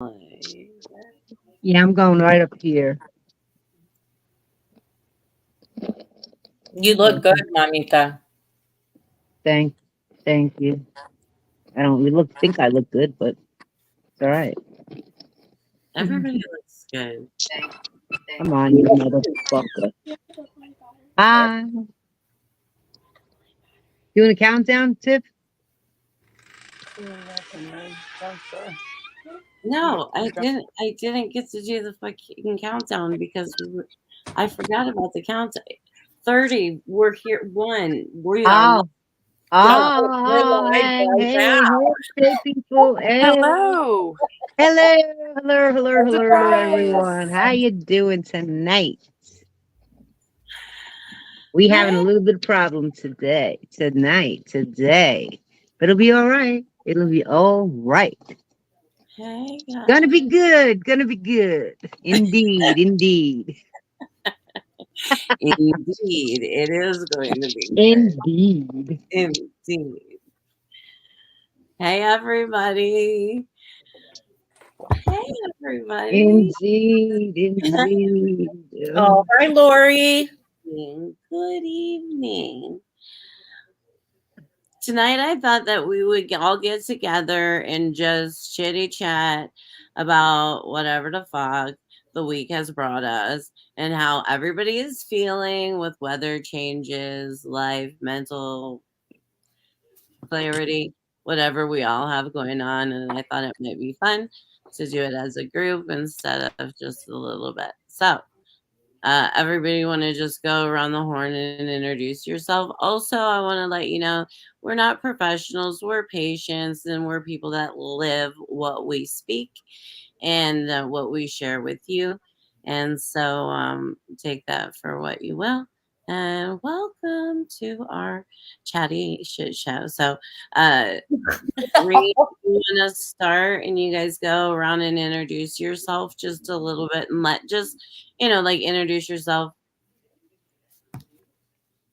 Yeah, I'm going right up here. You look good, Mamita. Thank, thank you. I don't think I look good, but it's all right. Everybody looks good. Come on, you motherfucker. Ah, doing a countdown, Tiff? No, I didn't. I didn't get to do the fucking countdown because I forgot about the countdown. 30. We're here. One. We are Oh, go. We're oh, live hey, right hey, now. hey, people, hey, Hello. hello, hello, hello, hello, everyone. Surprise. How you doing tonight? We having a Hey, little bit of problem today, but it'll be all right. It'll be all right. hey, Gonna be guys. good. Gonna be good. Indeed, indeed, Indeed, it is going to be good. indeed, Indeed. Hey, everybody. Hey, everybody. indeed, indeed. Oh, hi, Lori. Good evening. Tonight, I thought that we would all get together and just chitty chat about whatever the fuck the week has brought us and how everybody is feeling with weather changes, life, mental clarity, whatever we all have going on. And I thought it might be fun to do it as a group instead of just a little bit. So, everybody want to just go around the horn and introduce yourself. Also, I want to let you know we're not professionals, we're patients, and we're people that live what we speak and what we share with you. And so take that for what you will. And welcome to our chatty shit show. So, Reed, you want to start and you guys go around and introduce yourself just a little bit and let just, like introduce yourself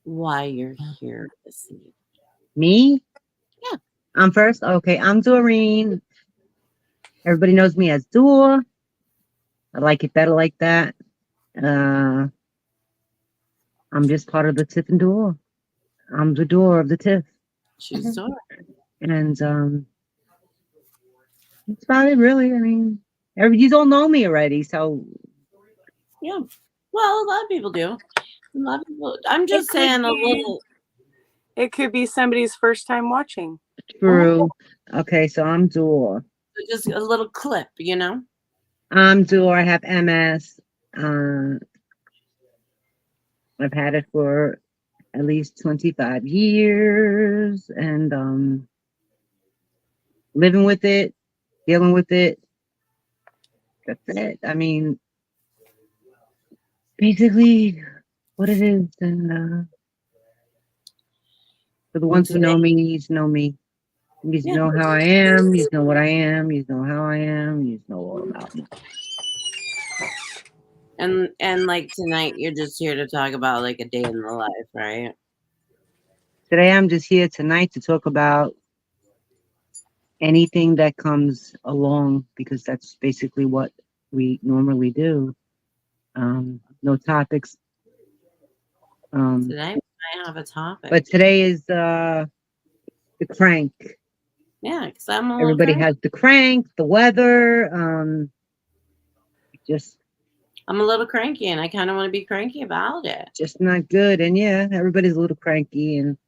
why you're here this evening. Me? Yeah. I'm first. Okay, I'm Doreen. Everybody knows me as Dore. I like it better like that. Uh, I'm just part of the Tiff and Dore. I'm the door of the Tiff, She's Dora. and that's about it, really. I mean, you don't know me already, so Yeah. Well, a lot of people do. A lot of people. I'm It just could saying a be little. it could be somebody's first time watching. true. Okay, so I'm Dore. Just a little clip. I'm Dore. I have MS. Uh, I've had it for at least 25 years, and living with it, dealing with it. That's it. I mean, basically what it is. And for the And ones who today, know me, you know me. You yeah. know how I am. You know what I am. You know how I am. You know all about me. And like tonight, you're just here to talk about like a day in the life, right? Today, I'm just here tonight to talk about anything that comes along because that's basically what we normally do. No topics. Um, Today, I have a topic. but today is the crank. Yeah, because I'm a little Everybody cranky. has the crank, the weather. Just I'm a little cranky, and I kind of want to be cranky about it. just not good. And yeah, everybody's a little cranky. And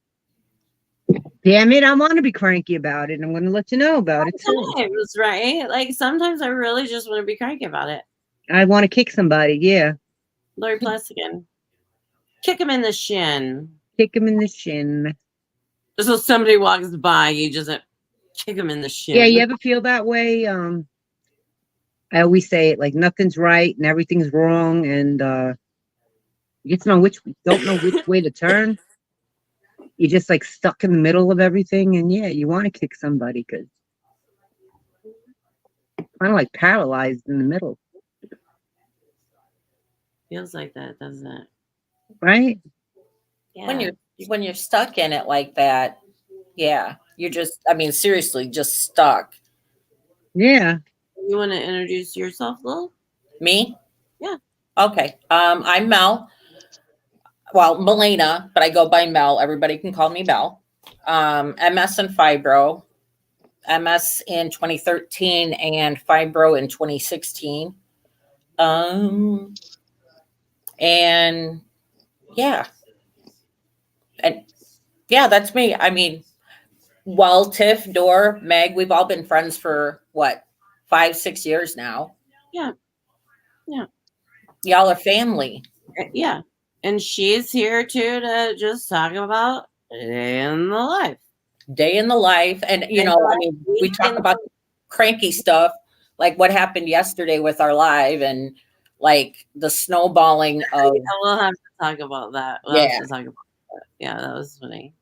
damn it, I want to be cranky about it. I'm going to let you know about it too. Sometimes, right? Like sometimes I really just want to be cranky about it. I want to kick somebody. Yeah, Lori Plessigan. Kick him in the shin. kick him in the shin. So somebody walks by, you just kick him in the Yeah, you shin. ever feel that way? I always say it like nothing's right and everything's wrong, and you just don't know which way to turn. You're just like stuck in the middle of everything, and yeah, you want to kick somebody because kind of like paralyzed in the middle, Feels like that, doesn't it? right? Yeah. When you're stuck in it like that, yeah, you're just, I mean, seriously, just stuck. Yeah. You want to introduce yourself, Lil? Me? Yeah. Okay. I'm Mel. Well, Melena, but I go by Mel. Everybody can call me Mel. MS and fibro. MS in 2013 and fibro in 2016. And yeah. And yeah, that's me. I mean, well, Tiff, Dore, Meg, we've all been friends for what, 5, 6 years now. Yeah. Yeah. Y'all are family. Yeah. And she's here too to just talk about day in the life. Day in the life. And, you know, I mean, we talk about cranky stuff, like what happened yesterday with our live and like the snowballing of. We'll have to talk about that. We'll have to talk about that. Yeah, that was funny.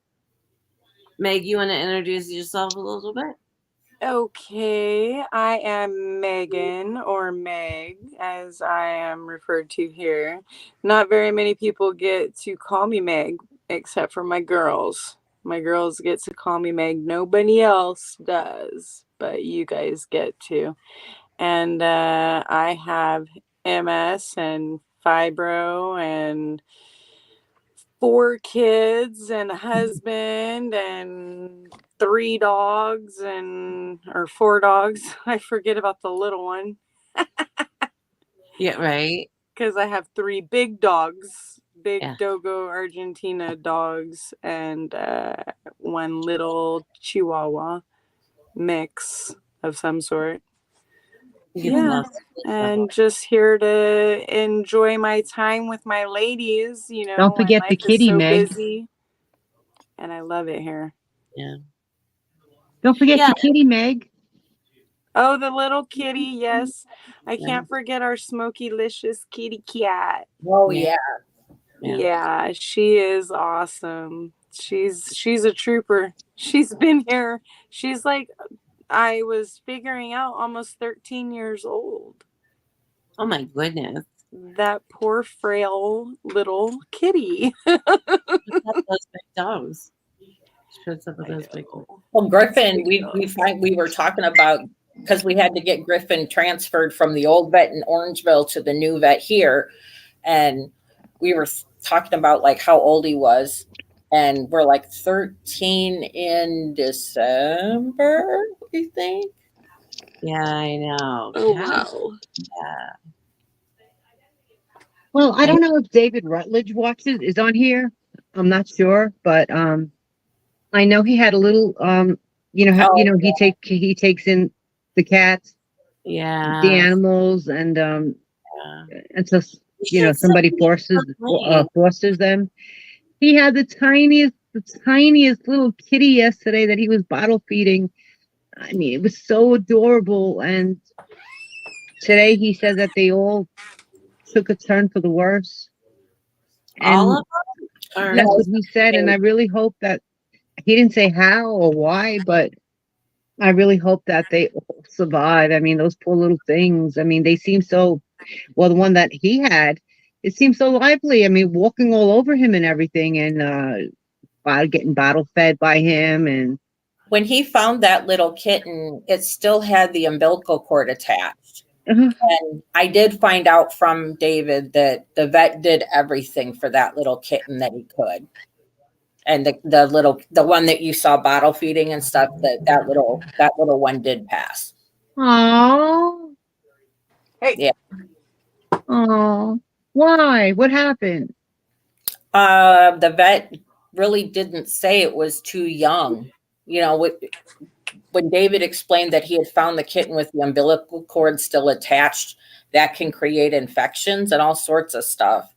Meg, you want to introduce yourself a little bit? Okay, I am Megan, or Meg, as I am referred to here. Not very many people get to call me Meg, except for my girls. My girls get to call me Meg. Nobody else does, but you guys get to. And I have MS and fibro and 4 kids and a husband and 3 dogs or 4 dogs. I forget about the little one. Yeah, right. Because I have 3 big dogs, big Dogo Argentina dogs, and 1 little Chihuahua mix of some sort. Yeah, and just here to enjoy my time with my ladies. You know, Don't forget the kitty, so Meg. busy, and I love it here. Yeah. Don't forget the kitty, Meg. Oh, the little kitty, yes. I can't forget our smoky-licious kitty cat. Oh, yeah. Yeah, she is awesome. She's a trooper. She's been here. She's like, I was figuring out, almost 13 years old. Oh my goodness. That poor frail little kitty. Those big dogs. Well, Griffin, we were talking about, because we had to get Griffin transferred from the old vet in Orangeville to the new vet here, and we were talking about like how old he was, and we're like 13 in December, we think. Yeah, I know. Oh, wow. Yeah. Well, I don't know if David Rutledge is on here. I'm not sure, but I know he had a little he takes in the cats, the animals, and so somebody fosters them. He had the tiniest little kitty yesterday that he was bottle feeding. I mean, it was so adorable. And today he said that they all took a turn for the worse. And all of them? That's what he said. And I really hope that he didn't say how or why, but I really hope that they all survive. I mean, those poor little things. I mean, they seem so, well, the one that he had, it seemed so lively. I mean, walking all over him and everything, and getting bottle fed by him. And when he found that little kitten, it still had the umbilical cord attached. And I did find out from David that the vet did everything for that little kitten that he could. And the one that you saw bottle feeding and stuff, that little one did pass. Oh, hey, yeah. Oh, why? What happened? The vet really didn't say. It was too young. You know, when David explained that he had found the kitten with the umbilical cord still attached, that can create infections and all sorts of stuff.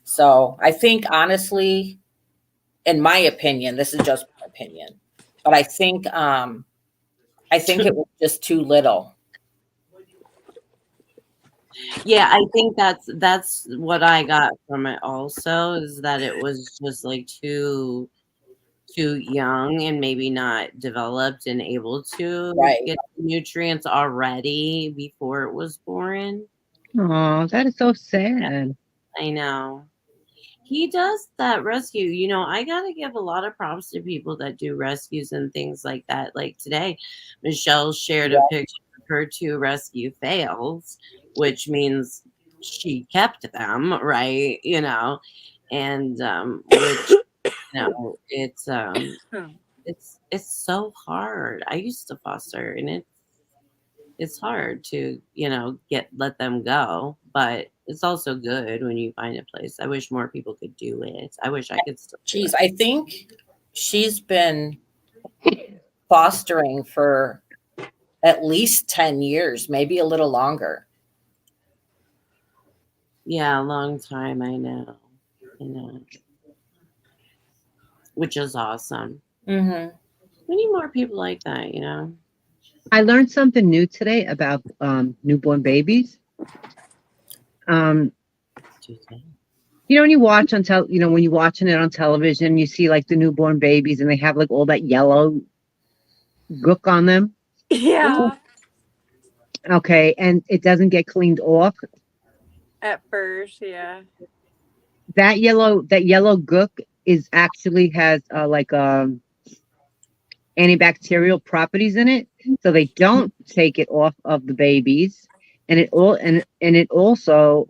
So I think, honestly, in my opinion, this is just my opinion, but I think it was just too little. Yeah, I think that's what I got from it also, is that it was just like too young and maybe not developed and able to get nutrients already before it was born. Oh, that is so sad. I know. He does that rescue. You know, I got to give a lot of props to people that do rescues and things like that. Like today, Michelle shared a picture her two rescue fails, which means she kept them, right? And which it's so hard. I used to foster, and it's hard to let them go, but it's also good when you find a place. I wish more people could do it. I wish I could still do Geez, it. I think she's been fostering for at least 10 years, maybe a little longer. Yeah, a long time. I know, which is awesome. Mm-hmm. We need more people like that. I learned something new today about newborn babies. When you watch on when you're watching it on television, you see like the newborn babies and they have like all that yellow gook on them. Yeah. Okay, and it doesn't get cleaned off. At first, yeah. That yellow gook is actually has like antibacterial properties in it, so they don't take it off of the babies, and it also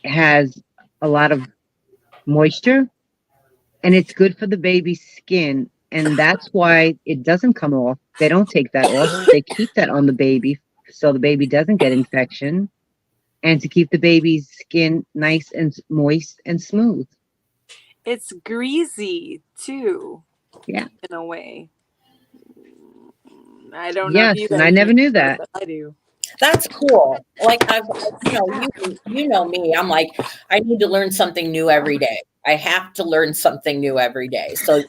has a lot of moisture, and it's good for the baby's skin, and that's why it doesn't come off. They don't take that off. They keep that on the baby so the baby doesn't get infection, and to keep the baby's skin nice and moist and smooth. It's greasy too. Yeah. In a way. I don't know. Yes, if you and I never knew that. I do. That's cool. Like you know me. I'm like, I need to learn something new every day. I have to learn something new every day. So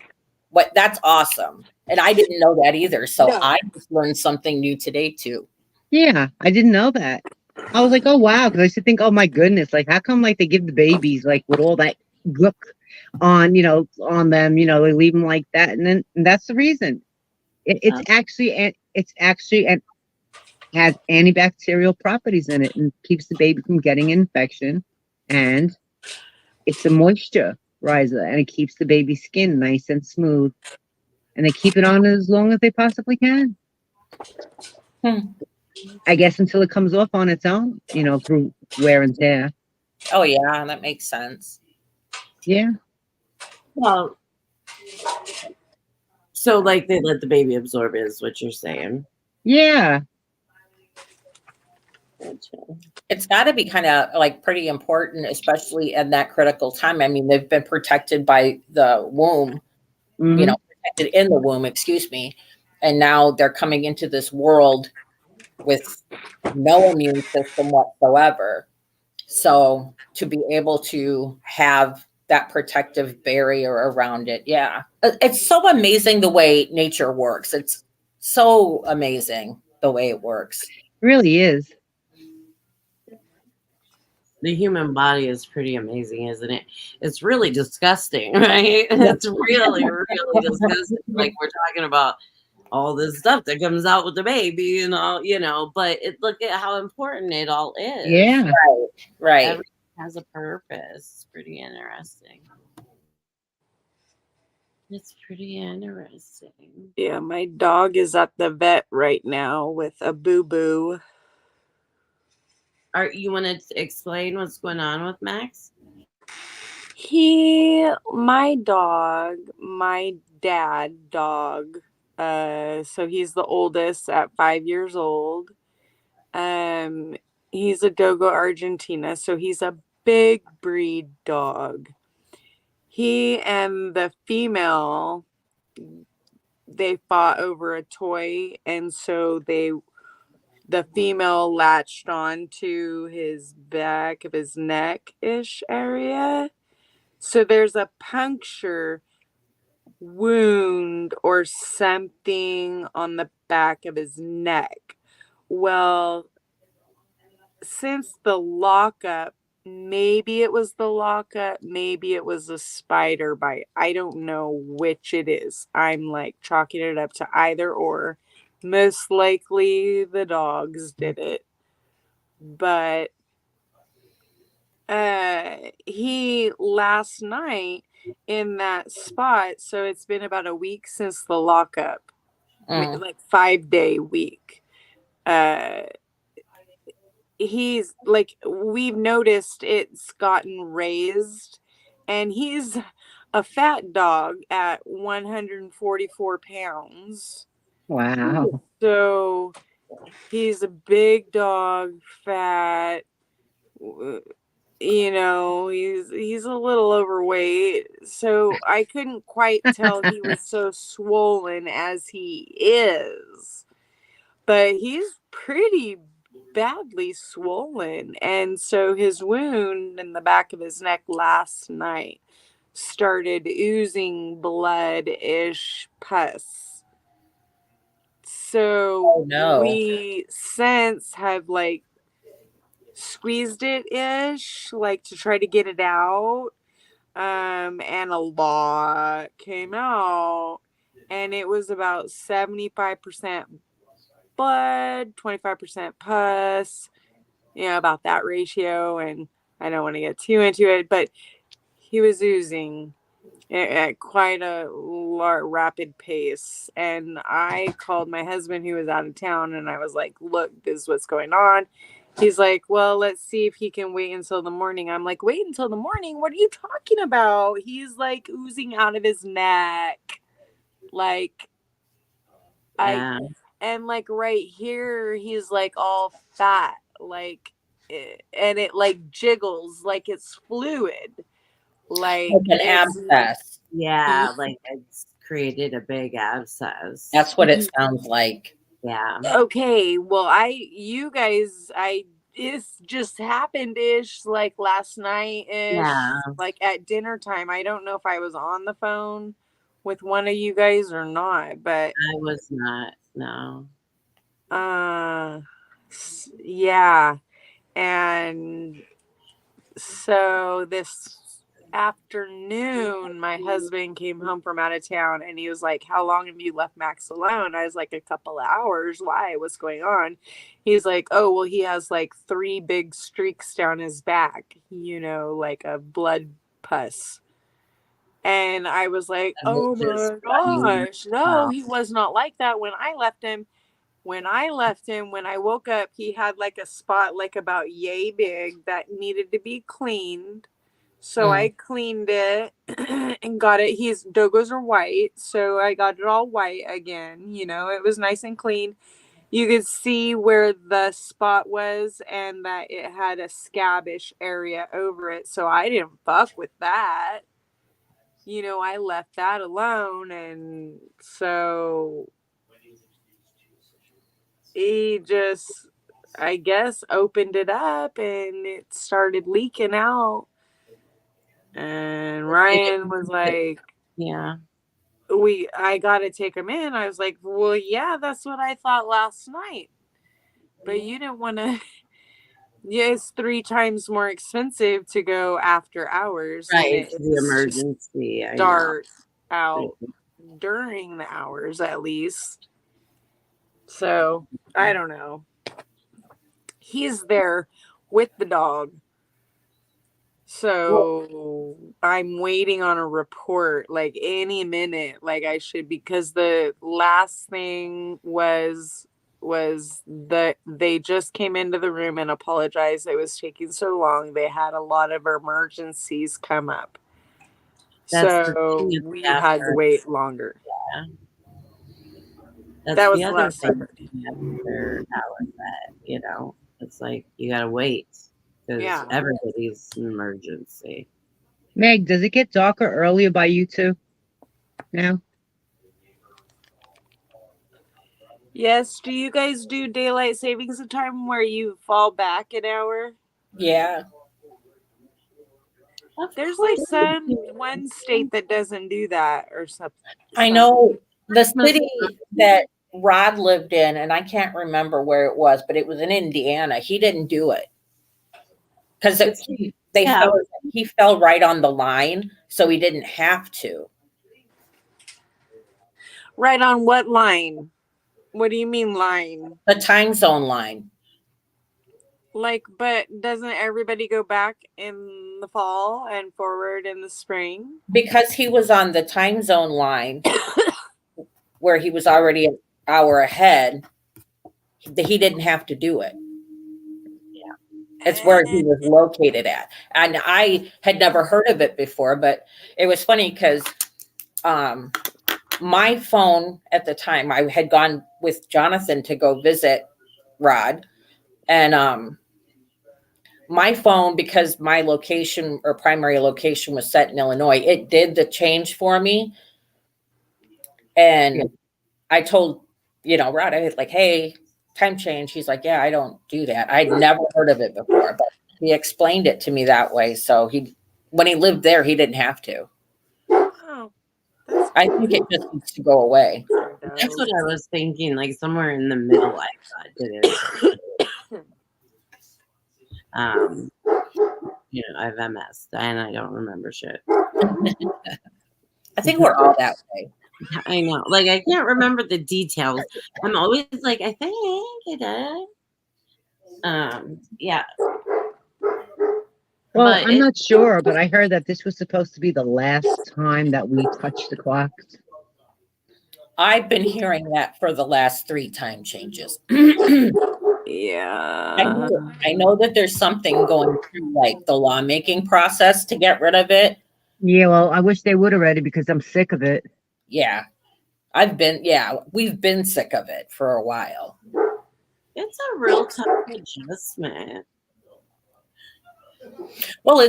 that's awesome. And I didn't know that either. So No. I just learned something new today too. Yeah, I didn't know that. I was like, oh wow, because I used to think, oh my goodness, like how come like they give the babies like with all that gook on on them, they leave them like that, and that's the reason. It's actually has antibacterial properties in it and keeps the baby from getting infection, and it's a moisturizer and it keeps the baby's skin nice and smooth, and they keep it on as long as they possibly can. I guess until it comes off on its own, through wear and tear. Oh yeah, that makes sense. Yeah. Well, so like they let the baby absorb it is what you're saying. Yeah. It's got to be kind of like pretty important, especially in that critical time. I mean, they've been protected by the womb, protected in the womb, excuse me. And now they're coming into this world with no immune system whatsoever. So to be able to have that protective barrier around it. Yeah. It's so amazing the way nature works. It's so amazing the way it works. It really is. The human body is pretty amazing, isn't it? It's really disgusting, right? It's really, really disgusting. Like we're talking about all this stuff that comes out with the baby and all, but look at how important it all is. Yeah. Right. Everything has a purpose. It's pretty interesting. It's pretty interesting. Yeah, my dog is at the vet right now with a boo-boo. You want to explain what's going on with Max? My dad dog, so he's the oldest at 5 years old. He's a Dogo Argentina, so he's a big breed dog. He and the female, they fought over a toy, and so the female latched on to his back of his neck-ish area. So there's a puncture wound or something on the back of his neck. Well, since the lockup, maybe it was the lockup, maybe it was a spider bite. I don't know which it is. I'm like chalking it up to either or. Most likely the dogs did it. But he last night in that spot, so it's been about a week since the lockup. like 5-day week. He's like, we've noticed it's gotten raised, and he's a fat dog at 144 pounds. Wow. So he's a big dog, fat. You know, he's a little overweight. So I couldn't quite tell he was so swollen as he is. But he's pretty badly swollen. And so his wound in the back of his neck last night started oozing blood-ish pus. So we since have like squeezed it ish, like to try to get it out. And a lot came out, and it was about 75% blood, 25% pus, about that ratio. And I don't want to get too into it, but he was oozing at quite a rapid pace. And I called my husband, who was out of town, and I was like, look, this is what's going on. He's like, well, let's see if he can wait until the morning. I'm like, wait until the morning? What are you talking about? He's like oozing out of his neck. Like, and like right here, he's like all fat, like, and it like jiggles like it's fluid. Like an abscess. Yeah, like it's created a big abscess. That's what it sounds like. Yeah. Okay. Well, it's just happened ish, like last night ish, like at dinner time. I don't know if I was on the phone with one of you guys or not, but I was not. No. Yeah. And so this afternoon, my husband came home from out of town, and he was like, how long have you left Max alone? I was like, a couple of hours. Why? What's going on? He's like, oh, well, he has like 3 big streaks down his back, like a blood pus. And I was like, oh my gosh, no, he was not like that when I left him. When I woke up, he had like a spot like about yay big that needed to be cleaned. So I cleaned it and got it. Dogos are white, so I got it all white again. It was nice and clean. You could see where the spot was, and that it had a scabbish area over it. So I didn't fuck with that. I left that alone. And so he just, I guess, opened it up and it started leaking out. And Ryan was like, yeah, I got to take him in. I was like, well, yeah, that's what I thought last night. But you didn't want to. Yeah, it's 3 times more expensive to go after hours. Right, the emergency. Start out during the hours at least. So, I don't know. He's there with the dog. So I'm waiting on a report like any minute, like I should, because the last thing was that they just came into the room and apologized it was taking so long. They had a lot of emergencies come up. So we had to wait longer. Yeah. That was the last thing. After hours that, it's like you gotta wait. Because everybody's an emergency. Meg, does it get darker earlier by you too now? Yes. Do you guys do daylight savings time where you fall back an hour? Yeah. There's like one state that doesn't do that or something. I know the city that Rod lived in, and I can't remember where it was, but it was in Indiana. He didn't do it. Because he fell right on the line, so he didn't have to. Right on what line? What do you mean line? The time zone line. Like, but doesn't everybody go back in the fall and forward in the spring? Because he was on the time zone line where he was already hour ahead, he didn't have to do it. It's where he was located at. And I had never heard of it before, but it was funny because my phone at the time, I had gone with Jonathan to go visit Rod. And my phone, because my location or primary location was set in Illinois, it did the change for me. And I told, Rod, I was like, hey, time change. He's like, yeah, I don't do that. I'd never heard of it before, but he explained it to me that way. So when he lived there, he didn't have to. Oh, I think it just needs to go away. That's what I was thinking. Like somewhere in the middle, I thought did it. I have MS and I don't remember shit. I think we're all that way. I know. Like I can't remember the details. I'm always like, I think it did. Yeah. Well, I'm not sure, but I heard that this was supposed to be the last time that we touched the clocks. I've been hearing that for the last 3 time changes. Yeah. I know that there's something going through like the lawmaking process to get rid of it. Yeah, well, I wish they would already because I'm sick of it. Yeah. We've been sick of it for a while. It's a real tough adjustment. Well,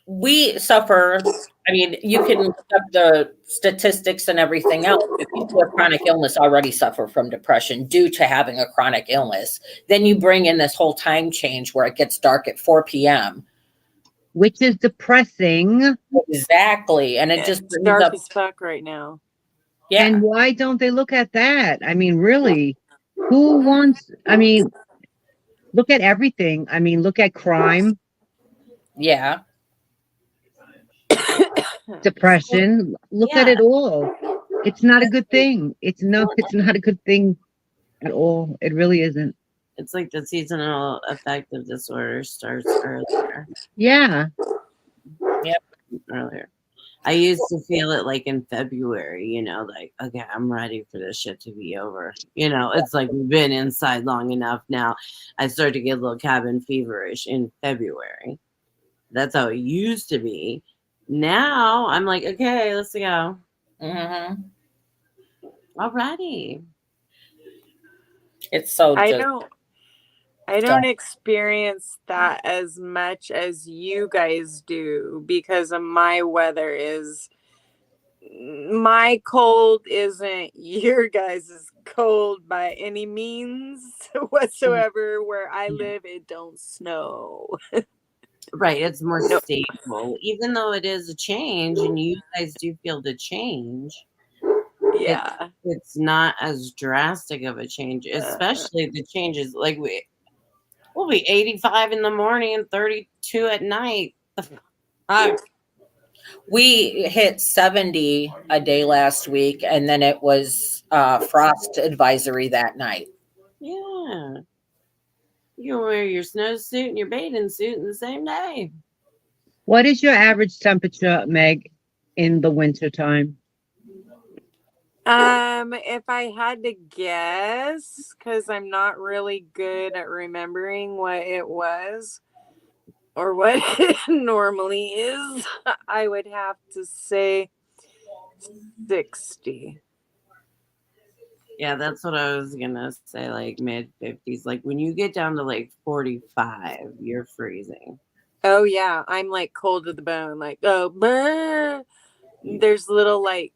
we suffer. I mean, you can look up the statistics and everything else. If people with chronic illness already suffer from depression due to having a chronic illness, then you bring in this whole time change where it gets dark at 4 p.m. Which is depressing. Exactly. And it just it's dark as fuck right now. Yeah. And why don't they look at that? I mean, really, look at everything. I mean, look at crime. Yeah. Depression. Look at it all. It's not a good thing. It's not a good thing at all. It really isn't. It's like the seasonal affective disorder starts earlier. Yeah. Yep. Earlier. I used to feel it like in February, like, okay, I'm ready for this shit to be over. It's like we've been inside long enough now. I started to get a little cabin feverish in February. That's how it used to be. Now I'm like, okay, let's go. Mm-hmm. Alrighty. It's so I don't experience that as much as you guys do because of my weather my cold isn't your guys' cold by any means whatsoever. Where I live, it don't snow. Right, it's more stable. Even though it is a change and you guys do feel the change. Yeah. It's not as drastic of a change, especially the changes like we'll be 85 in the morning and 32 at night. We hit 70 a day last week, and then it was frost advisory that night. Yeah. You can wear your snowsuit and your bathing suit in the same day. What is your average temperature, Meg, in the wintertime? If I had to guess, because I'm not really good at remembering what it was or what it normally is, I would have to say 60. Yeah, that's what I was gonna say, like mid 50s. Like when you get down to like 45, you're freezing. Oh yeah, I'm like cold to the bone. Like, oh, bleh. There's little like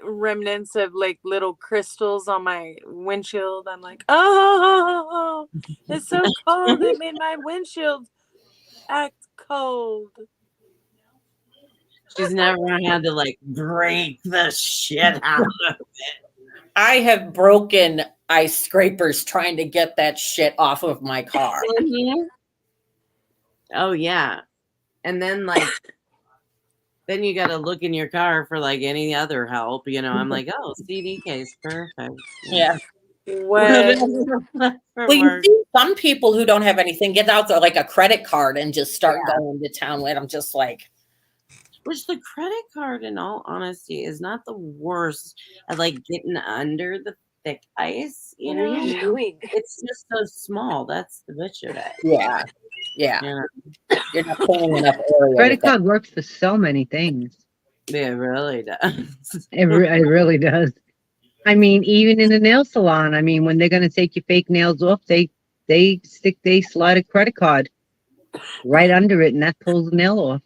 remnants of like little crystals on my windshield. I'm like, oh, it's so cold. It made my windshield act cold. She's never had to like break the shit out of it. I have broken ice scrapers trying to get that shit off of my car. Mm-hmm. Oh yeah. And then like then you gotta look in your car for like any other help. I'm like, oh, CD case, perfect. Yeah. What? Well, you see some people who don't have anything get out there like a credit card and just start going to town with. I'm just like, Which the credit card, in all honesty, is not the worst at like getting under the thick ice. You What are know, you doing? it's just so small. That's the bitch of it. Yeah. Yeah. You know? You're not cleaning enough area Credit with that. card works for so many things. It really does. It really does. I mean, even in the nail salon. I mean, when they're gonna take your fake nails off, they slide a credit card right under it, and that pulls the nail off.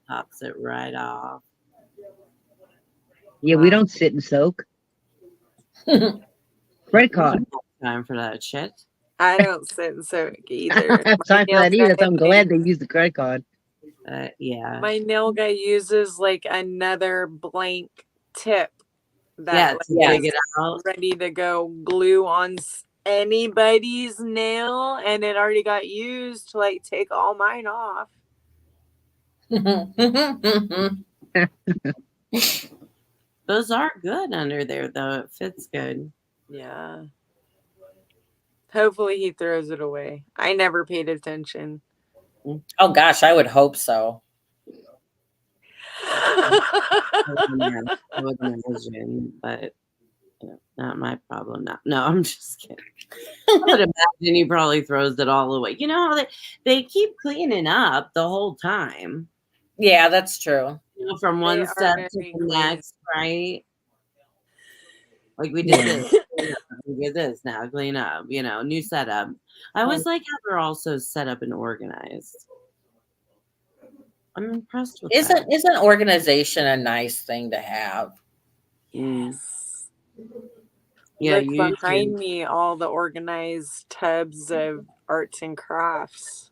Pops it right off. Yeah, we don't sit and soak. Credit card. Time for that shit. I don't sit and soak I either. don't have time for that either. So I'm glad they use the credit card. Yeah. My nail guy uses like another blank tip Yeah, that to like, dig is it out. ready to go glue on anybody's nail, and it already got used to like take all mine off. Those are good under there, though. It fits good. Yeah. Hopefully he throws it away. I never paid attention. Oh gosh, I would hope so. I would imagine, but not my problem now. No, I'm just kidding. I would imagine he probably throws it all away. You know how they keep cleaning up the whole time. Yeah, that's true. You know, from one They step are to very the clean. next, right? Like we did this. We did this now, clean up, you know, new setup. I always like how they're also set up and organized. I'm impressed with that. Isn't organization a nice thing to have? Yes. Yeah, Look you behind too. me, all the organized tubs of arts and crafts.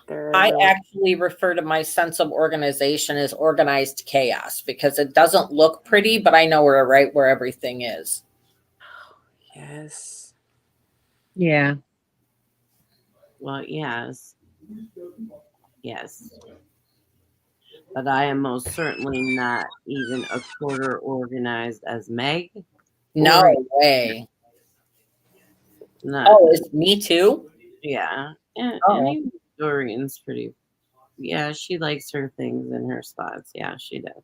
I actually refer to my sense of organization as organized chaos because it doesn't look pretty, but I know right where everything is. Yes. Yeah. Well, yes. Yes. But I am most certainly not even a quarter organized as Meg. No way. No. Oh, it's me too? Yeah. And even Doreen's pretty. Yeah, she likes her things in her spots. Yeah, she does.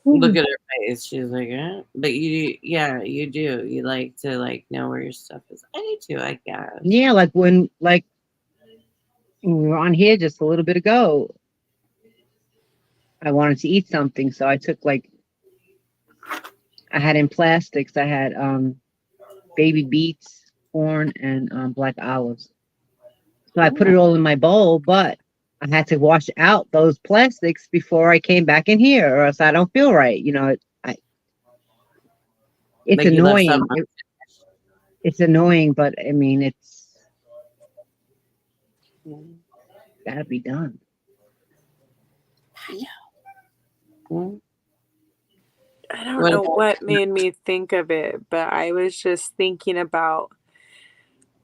Look at her face. She's like, eh? But you do. You like to know where your stuff is. I do too, I guess. Yeah, like when we were on here just a little bit ago, I wanted to eat something, so I took I had in plastics. I had baby beets, corn, and black olives. So I put it all in my bowl, but I had to wash out those plastics before I came back in here, or else I don't feel right. You know, it's annoying. It's annoying, but I mean, it's gotta be done. I don't know what made me think of it, but I was just thinking about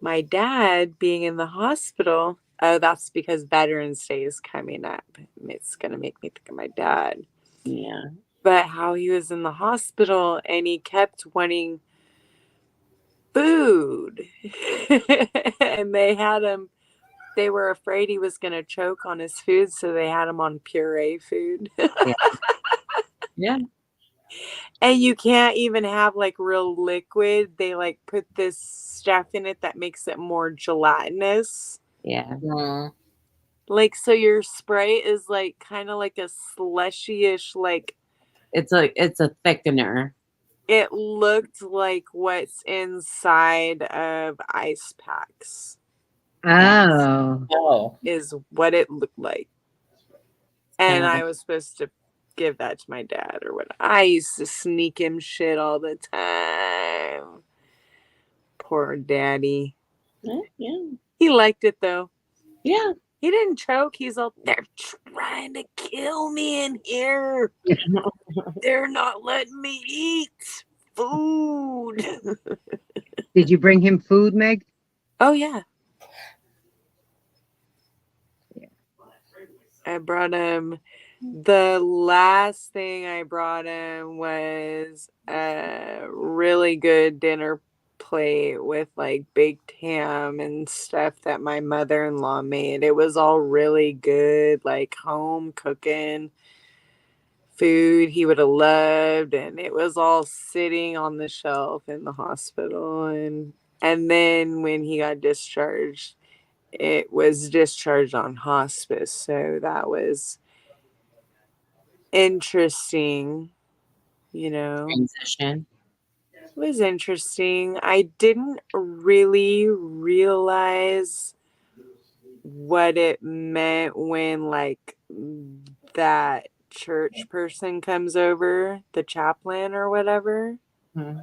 my dad being in the hospital. Oh, that's because Veterans Day is coming up. It's going to make me think of my dad. Yeah. But how he was in the hospital and he kept wanting food. And they were afraid he was going to choke on his food, so they had him on puree food. Yeah. And you can't even have real liquid. They put this stuff in it that makes it more gelatinous. Yeah. So your spray is kind of like a slushy-ish, it's a thickener. It looked like what's inside of ice packs. Oh. Is what it looked like. And I was supposed to give that to my dad or what. I used to sneak him shit all the time. Poor daddy. Yeah. He liked it though. Yeah. He didn't choke. He's all, they're trying to kill me in here. They're not letting me eat food. Did you bring him food, Meg? Oh yeah. I brought him. The last thing I brought him was a really good dinner plate with like baked ham and stuff that my mother-in-law made. It was all really good, like home cooking food he would have loved, and it was all sitting on the shelf in the hospital. And then when he got discharged, it was discharged on hospice, so that was interesting, you know. Transition. It was interesting. I didn't really realize what it meant when like that church person comes over, the chaplain or whatever. Mhm.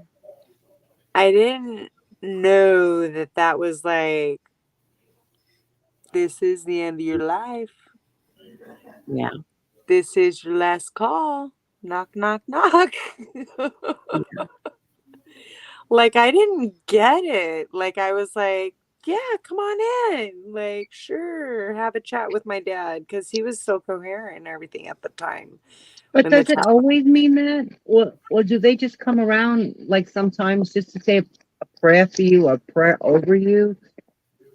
I didn't know that that was like, this is the end of your life. Yeah. This is your last call. Knock, knock, knock. Like, I didn't get it. Like, I was like, yeah, come on in. Like, sure, have a chat with my dad, because he was still coherent and everything at the time. But When the does it always mean that? Or do they just come around like sometimes just to say a prayer for you or a prayer over you?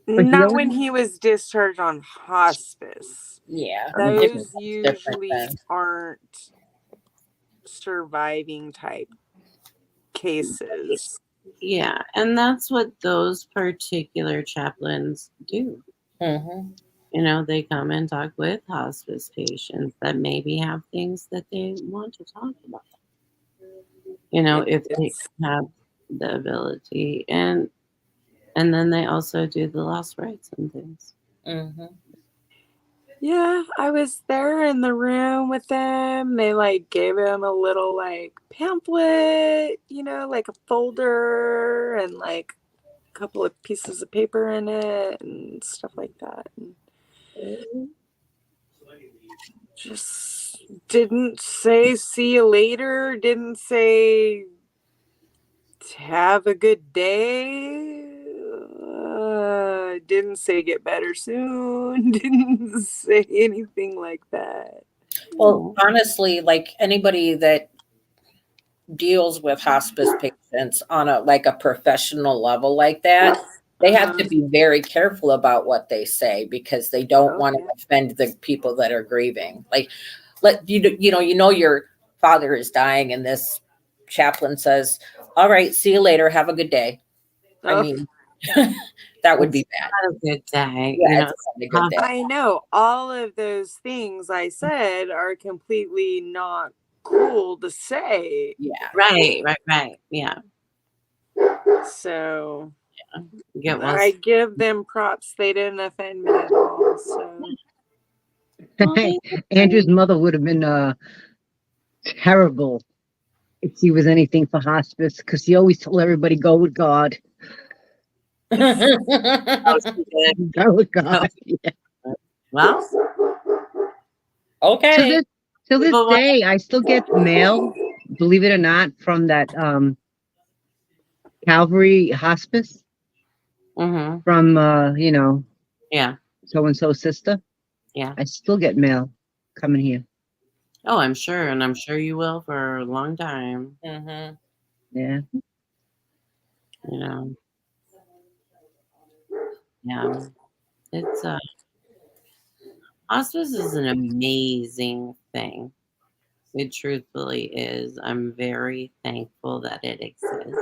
For Not when healing? he was discharged on hospice. Yeah. Okay. Those It's different usually then. aren't surviving type cases. Yeah. And that's what those particular chaplains do. Mm-hmm. You know, they come and talk with hospice patients that maybe have things that they want to talk about. You know, if they It's, have the ability. And then they also do the lost rights and things. Mm-hmm. yeah, I was there in the room with them. They like gave him a little like pamphlet, you know, like a folder and like a couple of pieces of paper in it and stuff like that. And just didn't say see you later, didn't say have a good day. Didn't say get better soon. Didn't say anything like that. Well, honestly, like anybody that deals with hospice patients on a like a professional level like that, they have to be very careful about what they say because they don't want to offend the people that are grieving. Like, you know your father is dying, and this chaplain says, "All right, see you later. Have a good day." I Oh, mean, that would be It's bad. not a good day. Yeah, You know, it's not a good day. I know all of those things I said are completely not cool to say. Yeah. right. Yeah. So Get well. I give them props. They didn't offend me at all. So Andrew's mother would have been terrible if she was anything for hospice because she always told everybody go with God. Go with God. Yeah. Well, To Okay. this to this but what- day, I still get mail, believe it or not, from that Calvary Hospice Mhm. from you know, Yeah. so and so sister. Yeah. I still get mail coming here. Oh, I'm sure, and I'm sure you will for a long time. Mm-hmm. Yeah. You know. Yeah. It's hospice is an amazing thing. It truthfully is. I'm very thankful that it exists.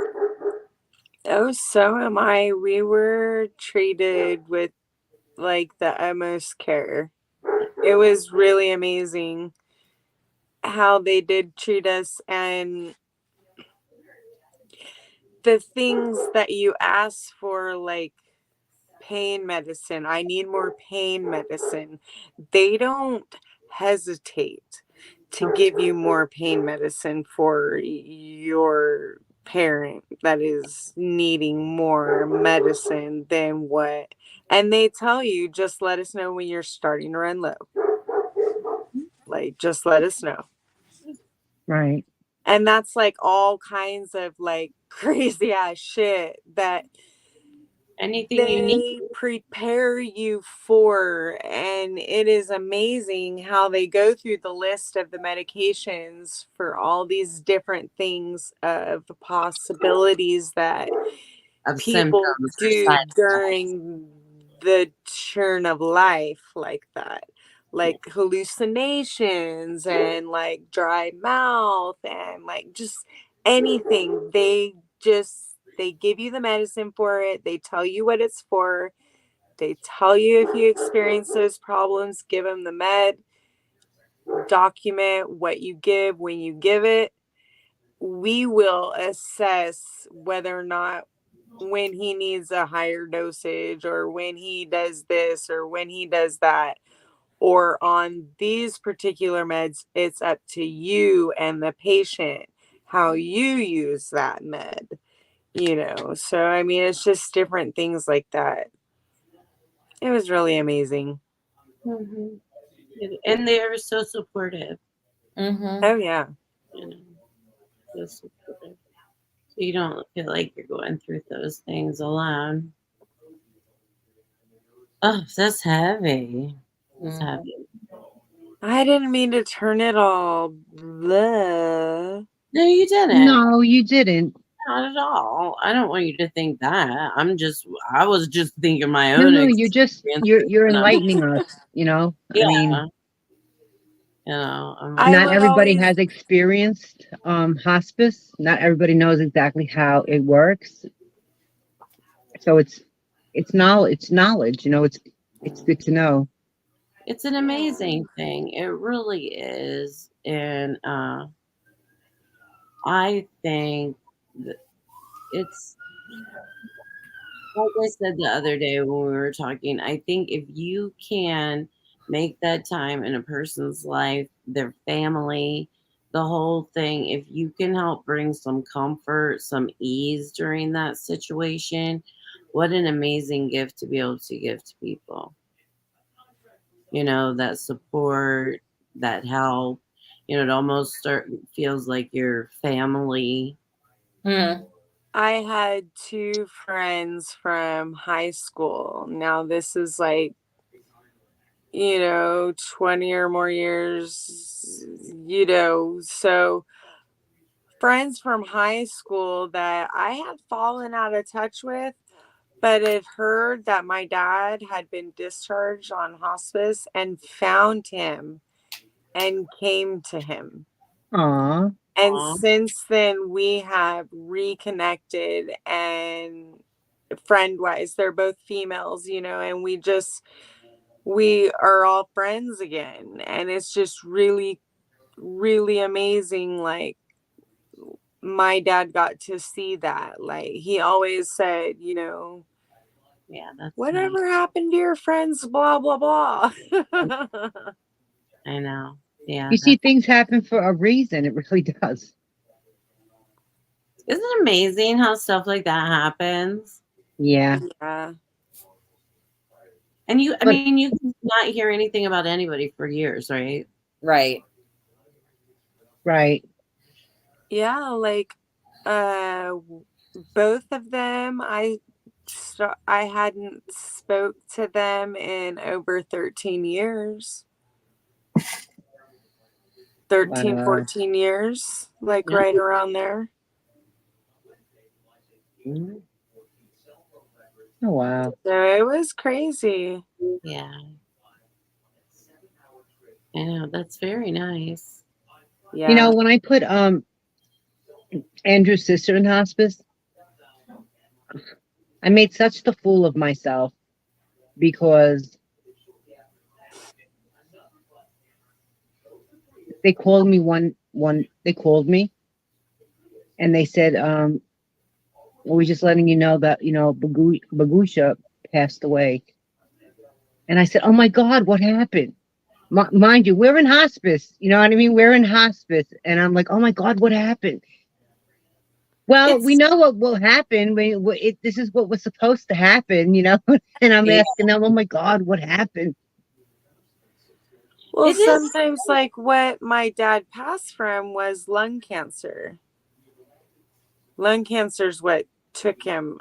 oh, so am I. We were treated with like the utmost care. It was really amazing how they did treat us, and the things that you ask for, like pain medicine. I need more pain medicine. They don't hesitate to give you more pain medicine for your parent that is needing more medicine than what. And they tell you, just let us know when you're starting to run low. Like, just let us know. Right. And that's like all kinds of like crazy ass shit that Anything you need. they prepare you for. And it is amazing how they go through the list of the medications for all these different things of possibilities that of people symptoms or do side effects. during the churn of life like that, like hallucinations and like dry mouth and like just anything. They give you the medicine for it, they tell you what it's for, they tell you if you experience those problems, give them the med, document what you give when you give it. We will assess whether or not when he needs a higher dosage or when he does this or when he does that, or on these particular meds, it's up to you and the patient how you use that med, So, I mean, it's just different things like that. It was really amazing. Mm-hmm. And they are so supportive. Mm-hmm. Oh, yeah. So supportive. So you don't feel like you're going through those things alone. Oh, that's heavy. That's heavy. I didn't mean to turn it all blah. No, you didn't. No, you didn't. Not at all. I don't want you to think that. I was just thinking my No, own no, experience. you're enlightening us, I mean, not everybody has experienced hospice. Not everybody knows exactly how it works. So it's knowledge, it's good to know. It's an amazing thing. It really is. And I think that it's like I said the other day when we were talking, I think if you can make that time in a person's life, their family, the whole thing, if you can help bring some comfort, some ease during that situation, what an amazing gift to be able to give to people. That support, that help. It almost feels like your family. I had 2 friends from high school. Now this is like 20 or more years, so friends from high school that I had fallen out of touch with, but had heard that my dad had been discharged on hospice and found him and came to him. Aww. And since then we have reconnected, and friend wise, they're both females, and we are all friends again. And it's just really, really amazing. Like, my dad got to see that. Like, he always said, Yeah, that's whatever nice. happened to your friends, blah, blah, blah. I know. Yeah. You see, things happen for a reason. It really does. Isn't it amazing how stuff like that happens? Yeah. Yeah. And you can not hear anything about anybody for years, right? Right. Right. Yeah, like both of them, I hadn't spoke to them in over 13 years. 13, 14 years, like right around there. Mm-hmm. Oh, wow. So it was crazy. Yeah. I know, that's very nice. Yeah. When I put Andrew's sister in hospice, I made such the fool of myself because they called me they called me and they said, we're just letting you know that, Bagusha passed away. And I said, oh my God, what happened? Mind you, we're in hospice. You know what I mean? We're in hospice. And I'm like, oh my God, what happened? Well, we know what will happen. This is what was supposed to happen, And I'm asking them, oh my God, what happened? Well, sometimes like what my dad passed from was lung cancer. Lung cancer is what took him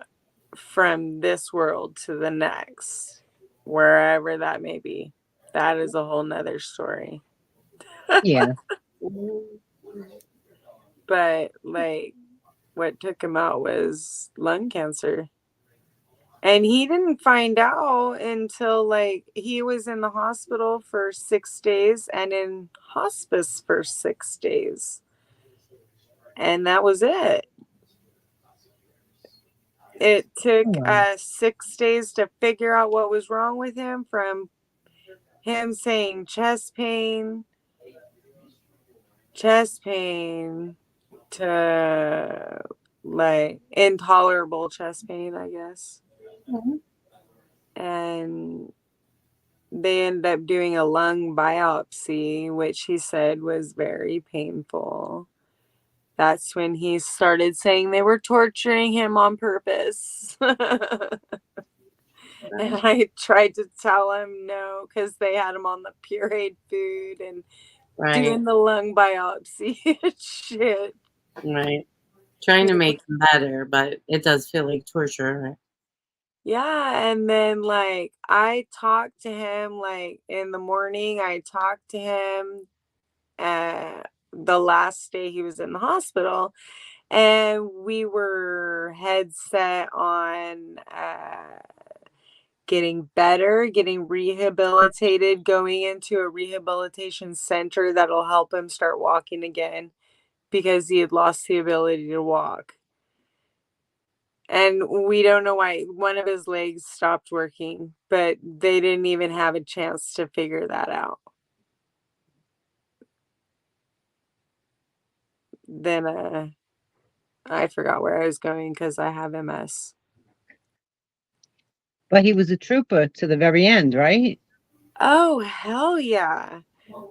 from this world to the next, wherever that may be. That is a whole nother story. Yeah. But like what took him out was lung cancer. And he didn't find out until like he was in the hospital for 6 days and in hospice for 6 days. And that was it. It took 6 days to figure out what was wrong with him, from him saying chest pain to like intolerable chest pain, I guess. Mhm. And they ended up doing a lung biopsy, which he said was very painful. That's when he started saying they were torturing him on purpose. And I tried to tell him no, because they had him on the pureed food and doing the lung biopsy and shit. Right. Trying to make them better, but it does feel like torture, right? Yeah, and then like I talked to him like in the morning. I talked to him the last day he was in the hospital, and we were head set on getting better, getting rehabilitated, going into a rehabilitation center that'll help him start walking again, because he had lost the ability to walk. And we don't know why one of his legs stopped working, but they didn't even have a chance to figure that out. Then I forgot where I was going because I have MS. But he was a trooper to the very end, right? Oh, hell yeah.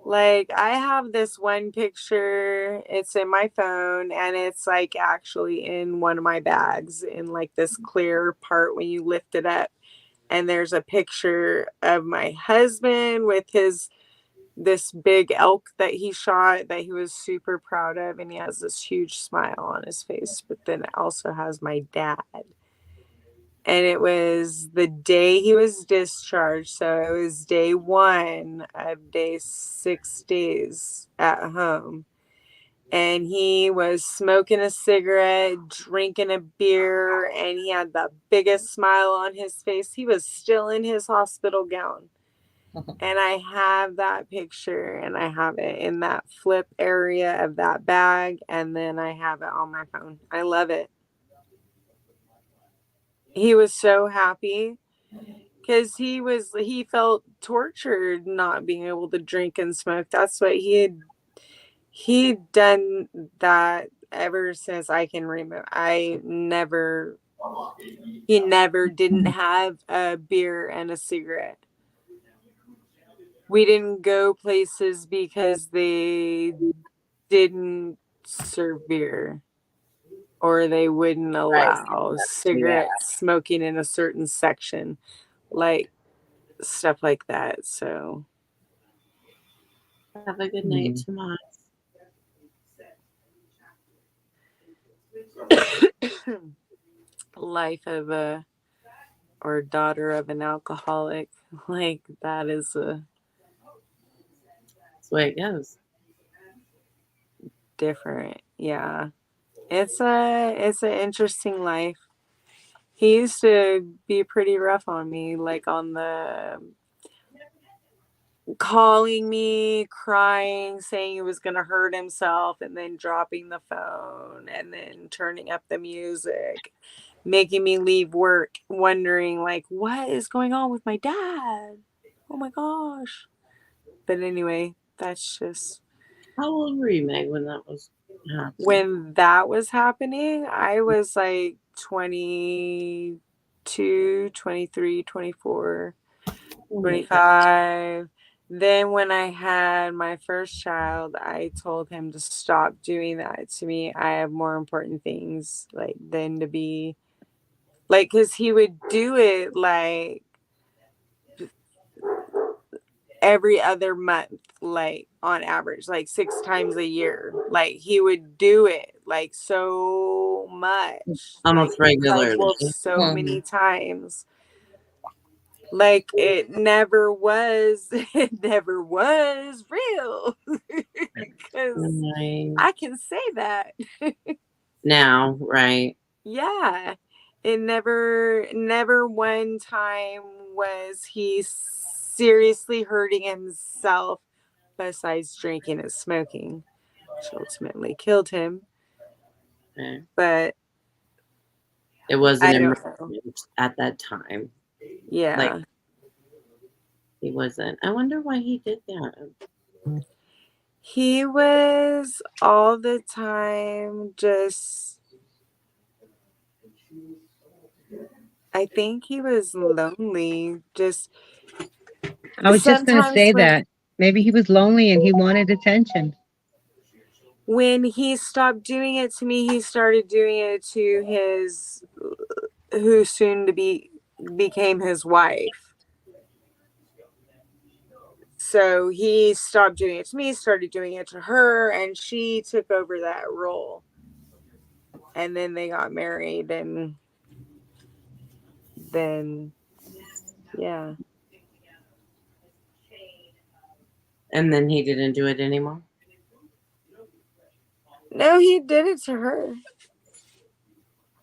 Like, I have this one picture, it's in my phone, and it's like actually in one of my bags in like this clear part when you lift it up. And there's a picture of my husband with this big elk that he shot that he was super proud of, and he has this huge smile on his face. But then it also has my dad. And it was the day he was discharged. So it was day 1 of day 6 days at home. And he was smoking a cigarette, drinking a beer, and he had the biggest smile on his face. He was still in his hospital gown. And I have that picture, and I have it in that flip area of that bag. And then I have it on my phone. I love it. He was so happy because he felt tortured not being able to drink and smoke. That's what he'd done that ever since I can remember. He never didn't have a beer and a cigarette. We didn't go places because they didn't serve beer, or they wouldn't allow cigarette smoking in a certain section, like stuff like that. So Have a good night, Tomas. life of a or daughter of an alcoholic, like that is That's the way it goes. different. Yeah, it's an interesting life. He used to be pretty rough on me, like on the calling me, crying, saying he was going to hurt himself, and then dropping the phone, and then turning up the music, making me leave work, wondering like, what is going on with my dad? Oh my gosh. But anyway, that's just... How old were you, Meg, when that was happening? When that was happening, I was like 22, 23, 24, 25. Then when I had my first child, I told him to stop doing that to me. I have more important things like than to be like, because he would do it like every other month, like on average, like 6 times a year. Like he would do it like so much, almost like, regularly, so many times. Like it never was real. Because I can say that now, right? Yeah. it never one time was he seriously hurting himself besides drinking and smoking, which ultimately killed him. Yeah. But It wasn't I don't know. emergent at that time. Yeah. Like, he wasn't. I wonder why he did that. He was all the time just, I think he was lonely. Just I was just going to sometimes say that. Maybe he was lonely and he wanted attention. when he stopped doing it to me, he started doing it to his, who soon to be became his wife. So he stopped doing it to me, started doing it to her, and she took over that role. And then they got married, and then, yeah. And then he didn't do it anymore. No, he did it to her.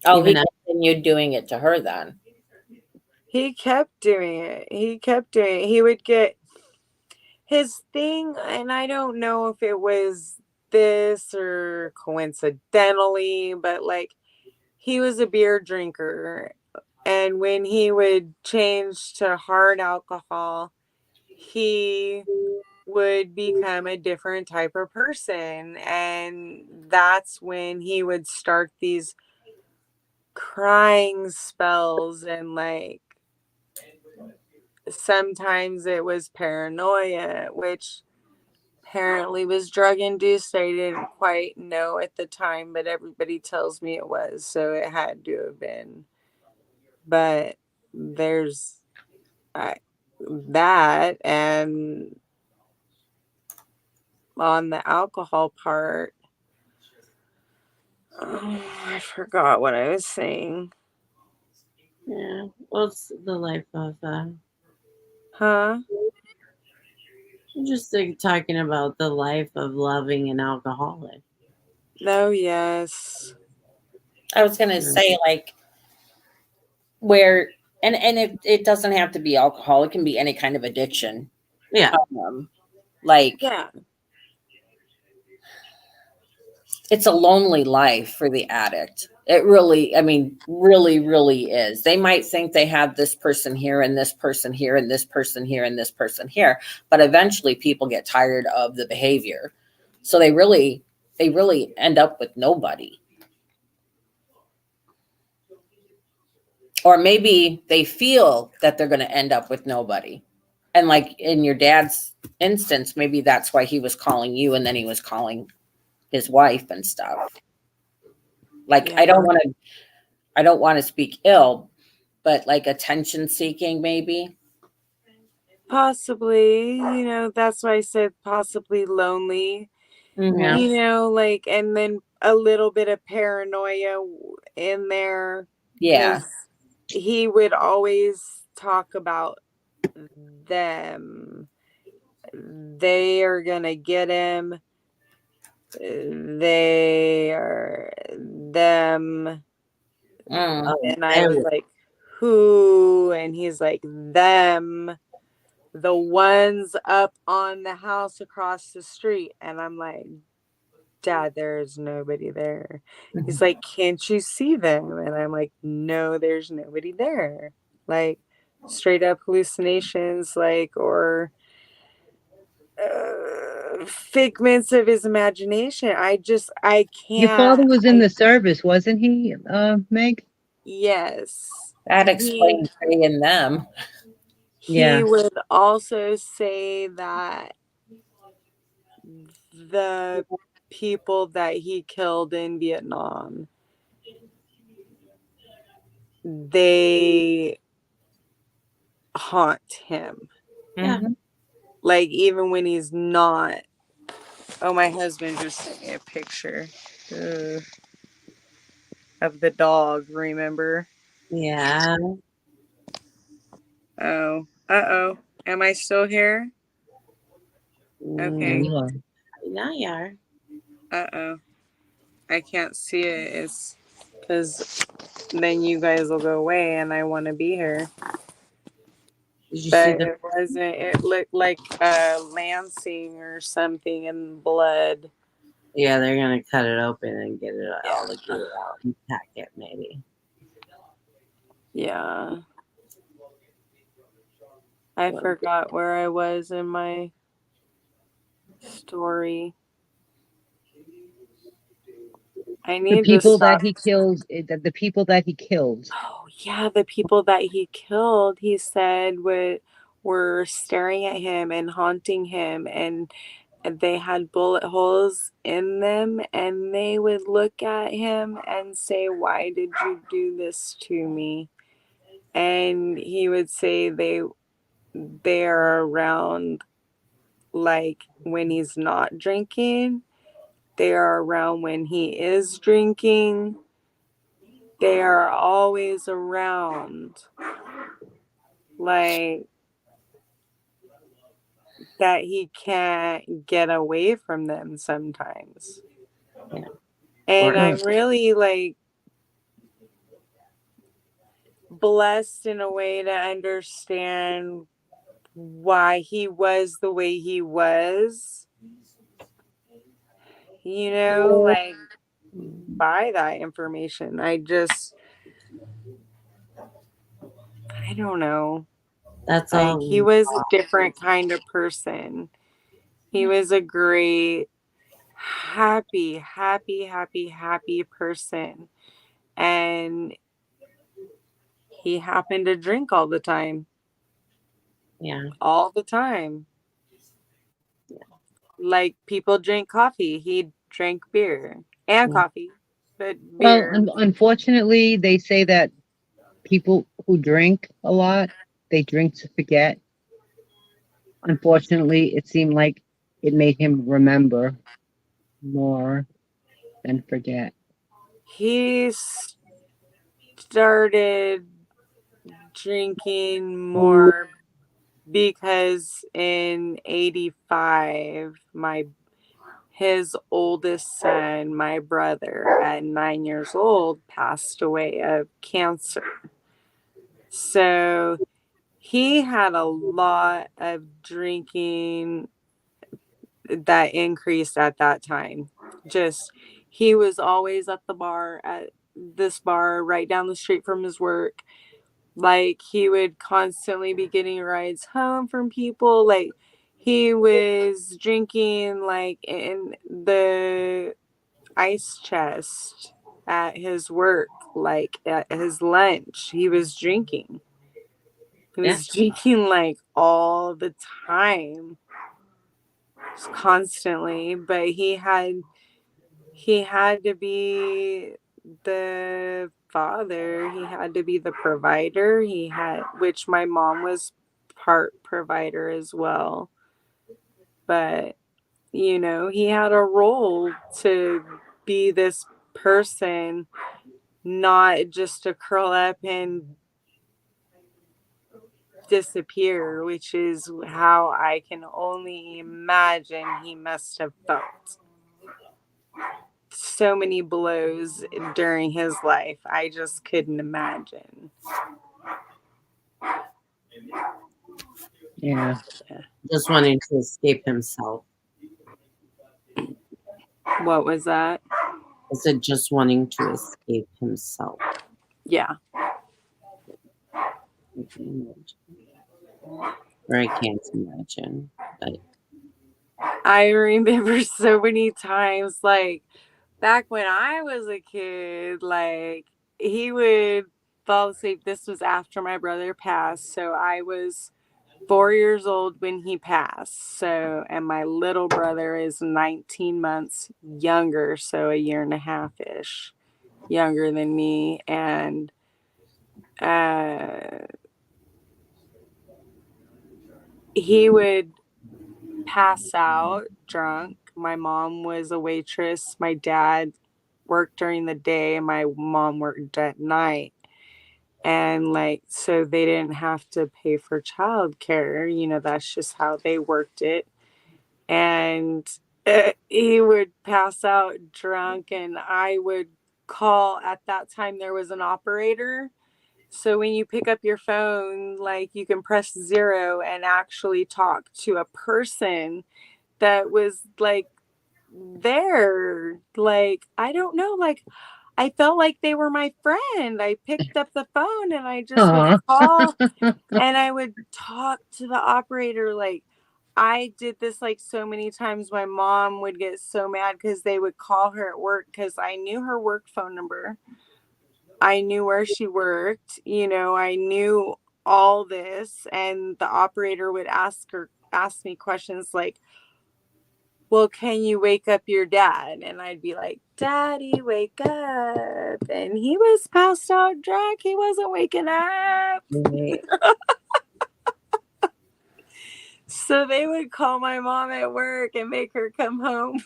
Oh, Even he continued doing it to her then. He kept doing it. He kept doing it. He would get his thing, and I don't know if it was this or coincidentally, but like he was a beer drinker. And when he would change to hard alcohol, he would become a different type of person. And that's when he would start these crying spells, and like sometimes it was paranoia, which apparently was drug induced. I didn't quite know at the time, but everybody tells me it was, so it had to have been. But there's that, and on the alcohol part, I forgot what I was saying. Yeah. Well, it's the life of Huh? just like talking about the life of loving an alcoholic. Oh, yes. I was gonna say, like, where and it doesn't have to be alcohol, it can be any kind of addiction. Yeah. Like, Yeah. it's a lonely life for the addict. It really, I mean, really, really is. They might think they have this person here and this person here and this person here and this person here, but eventually people get tired of the behavior. So they really end up with nobody. Or maybe they feel that they're going to end up with nobody. And like in your dad's instance, maybe that's why he was calling you and then he was calling his wife and stuff. Like, Yeah. I don't want to speak ill, but like attention seeking, maybe. Possibly, that's why I said possibly lonely. Yeah. Like, and then a little bit of paranoia in there. Yeah. He would always talk about them. They are gonna get him. They are them. Mm. And I was like, who? And he's like, them. The ones up on the house across the street. And I'm like, Dad, there's nobody there. He's like, can't you see them? And I'm like, no, there's nobody there. Like, straight up hallucinations, like, or figments of his imagination. I Your father can't. was in the service, wasn't he, Meg? Yes. That explains Ray and them. Yeah. He would also say that the people that he killed in Vietnam, they haunt him. Yeah. Like, even when he's not. Oh, my husband just sent me a picture of the dog, remember? Yeah. Oh. Uh-oh. Am I still here? Okay. Now you are. Uh-oh. I can't see it. It's because then you guys will go away and I want to be here. Did you see But the? it wasn't. It looked like lancing or something in blood. Yeah, they're gonna cut it open and get it all Yeah. together and pack it, maybe. Yeah. I forgot where I was in my story. I The need to people that stop. he killed, the people that he killed. Oh, yeah, the people that he killed, he said were staring at him and haunting him, and they had bullet holes in them, and they would look at him and say, "Why did you do this to me?" And he would say they're around, like, when he's not drinking. They are around when he is drinking. They are always around. Like, that he can't get away from them sometimes. Yeah. And Or- I'm really, like, blessed in a way to understand why he was the way he was, like, by that information. I don't know. That's Like, all. he was a different kind of person. He was a great, happy, happy, happy, happy person. And he happened to drink all the time. Yeah. All the time. Like, people drink coffee. He drank beer and coffee, but Well, beer. unfortunately, they say that people who drink a lot, they drink to forget. Unfortunately, it seemed like it made him remember more than forget. He started drinking more because in 85, his oldest son, my brother, at 9 years old, passed away of cancer. So he had a lot of drinking that increased at that time. Just, he was always at the bar, at this bar right down the street from his work. Like, he would constantly be getting rides home from people. Like, he was drinking, like, in the ice chest at his work, like at his lunch. He was drinking. He was drinking, like, all the time, constantly. But he had to be the father. He had to be the provider. Which my mom was part provider as well. But, he had a role to be this person, not just to curl up and disappear, which is how I can only imagine he must have felt. So many blows during his life. I just couldn't imagine. Yeah. Just wanting to escape himself. What was that? I said just wanting to escape himself. Yeah. Or I can't imagine. But I remember so many times, like, back when I was a kid, like, he would fall asleep. This was after my brother passed. So I was 4 years old when he passed. So, and my little brother is 19 months younger. So a year and a half ish younger than me. And, he would pass out drunk. My mom was a waitress. My dad worked during the day and my mom worked at night. And, like, so they didn't have to pay for childcare. That's just how they worked it. And he would pass out drunk and I would call. At that time, there was an operator. So when you pick up your phone, like you can press 0 and actually talk to a person that was like there. Like, I don't know, like I felt like they were my friend. I picked up the phone and I just would call and I would talk to the operator. Like, I did this like so many times. My mom would get so mad because they would call her at work because I knew her work phone number. I knew where she worked. I knew all this. And the operator would ask me questions like, well, can you wake up your dad? And I'd be like, Daddy, wake up. And he was passed out drunk. He wasn't waking up. Right. So they would call my mom at work and make her come home.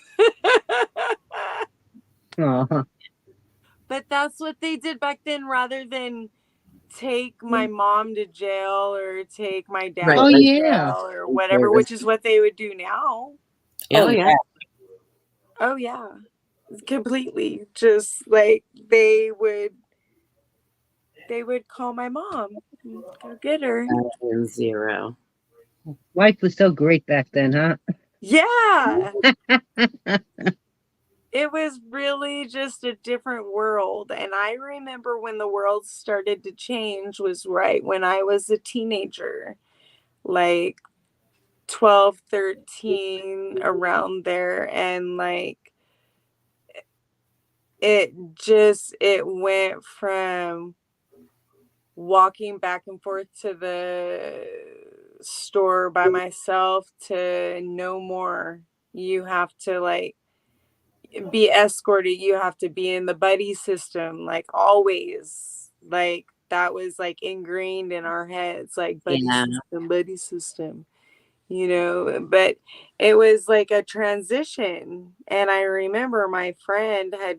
But that's what they did back then, rather than take my mom to jail or take my dad Right. Oh, to yeah. jail or whatever, which is what they would do now. Oh, yeah. Oh, yeah. Completely. Just like they would call my mom. Go get her. And 0. Life was so great back then, huh? Yeah. It was really just a different world. And I remember when the world started to change was right when I was a teenager, like 12, 13, around there. And like, it went from walking back and forth to the store by myself to no more. You have to like be escorted. You have to be in the buddy system, like always. Like that was like ingrained in our heads, like buddy system, but it was like a transition. And I remember my friend had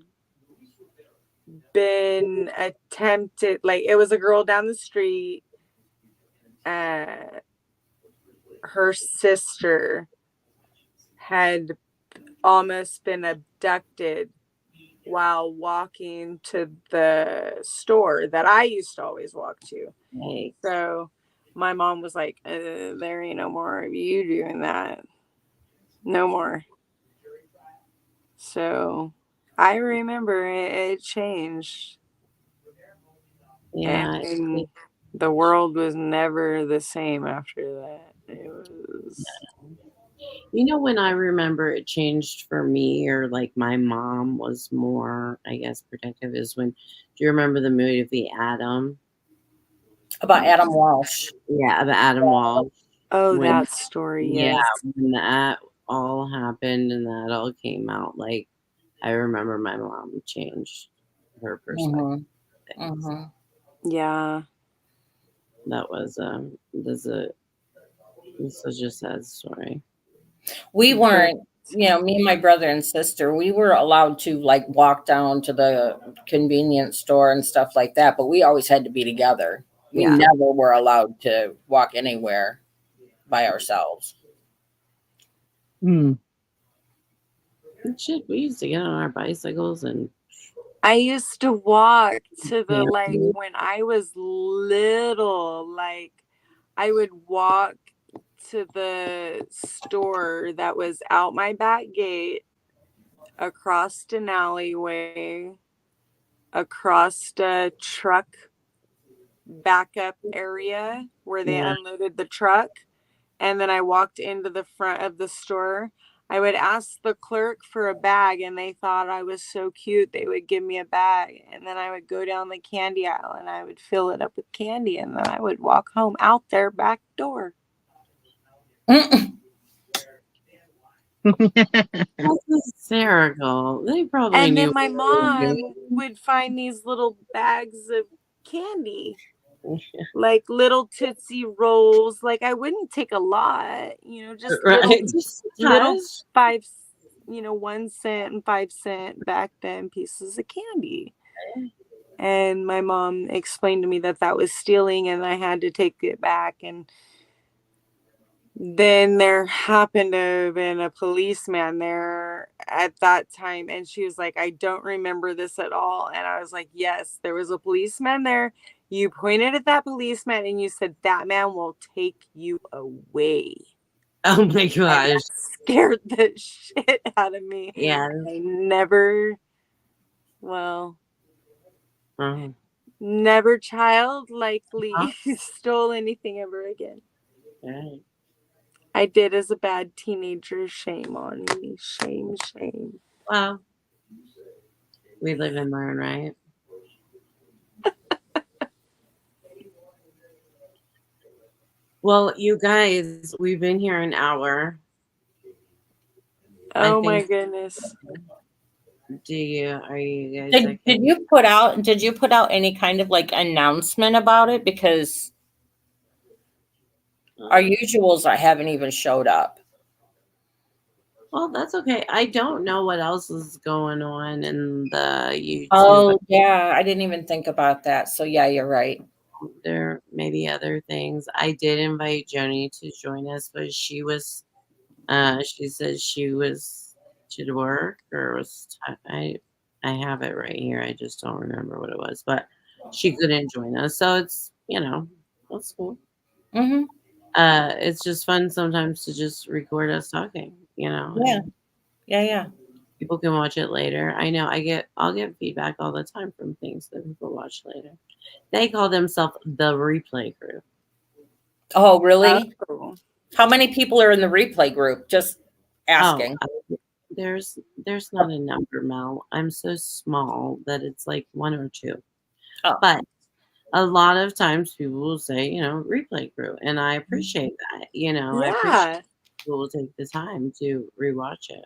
been attempted, like it was a girl down the street. Her sister had almost been abducted while walking to the store that I used to always walk to. Right. So my mom was like, there ain't no more of you doing that. No more. So I remember it changed. Yeah. And the world was never the same after that. It was. When I remember it changed for me, or like my mom was more, I guess, protective, is when, do you remember the movie Adam? About Adam Walsh. Yeah, the Adam Walsh. Oh, When, that story, yeah, yes. when that all happened and that all came out, like, I remember my mom changed her perspective. Yeah. That was such a sad story. We weren't, me and my brother and sister, we were allowed to like walk down to the convenience store and stuff like that, but we always had to be together. We never were allowed to walk anywhere by ourselves. Shit, we used to get on our bicycles, and I used to walk to the, like, when I was little, like, I would walk to the store that was out my back gate, across an alleyway, across the truck backup area where they unloaded the truck. And then I walked into the front of the store. I would ask the clerk for a bag, and they thought I was so cute. They would give me a bag, and then I would go down the candy aisle and I would fill it up with candy, and then I would walk home out their back door. that's hysterical. They probably And knew. then my mom would find these little bags of candy, like little Tootsie Rolls. Like, I wouldn't take a lot, just little 5, 1 cent and 5 cent back then pieces of candy. And my mom explained to me that was stealing, and I had to take it back. And then there happened to have been a policeman there at that time. And she was like, I don't remember this at all. And I was like, yes, there was a policeman there. You pointed at that policeman and you said, that man will take you away. Oh my And gosh. that scared the shit out of me. Yeah. I never, well, never childlikely stole anything ever again. Right. I did as a bad teenager. Shame on me. Shame, shame. Well, we live and learn, right? Well, you guys, we've been here an hour. Oh my goodness. Are you guys okay? Did you put out any kind of like announcement about it? Because our usuals haven't even showed up. Well, that's okay. I don't know what else is going on in the YouTube. Oh, yeah. I didn't even think about that. So, yeah, you're right. There may be other things. I did invite Joni to join us, but she said she was to work or was, I have it right here. I just don't remember what it was, but she couldn't join us. So it's, that's cool. Mm-hmm. It's just fun sometimes to just record us talking, Yeah. Yeah. People can watch it later. I know I'll get feedback all the time from things that people watch later. They call themselves the replay group. Oh, really? Oh. How many people are in the replay group? Just asking. There's not a number, Mel. I'm so small that it's like one or two. Oh. But a lot of times people will say, replay group, and I appreciate that. I appreciate people will take the time to rewatch it.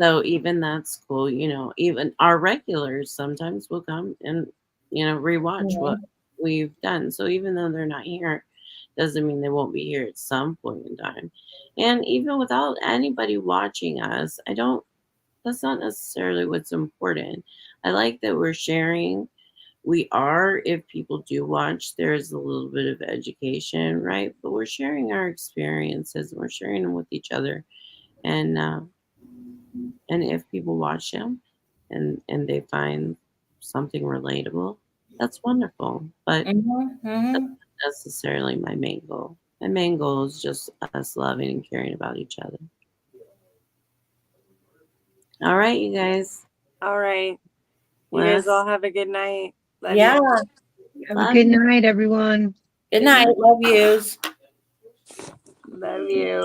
So even that's cool, even our regulars sometimes will come and, rewatch what we've done. So even though they're not here, doesn't mean they won't be here at some point in time. And even without anybody watching us, that's not necessarily what's important. I like that we're sharing. If people do watch, there's a little bit of education, right? But we're sharing our experiences and we're sharing them with each other. And if people watch them and they find something relatable, that's wonderful. But that's not necessarily my main goal. My main goal is just us loving and caring about each other. All right, you guys. All right. You guys all have a good night. Love you. Have a good night, everyone. Good night. Love yous. Love you.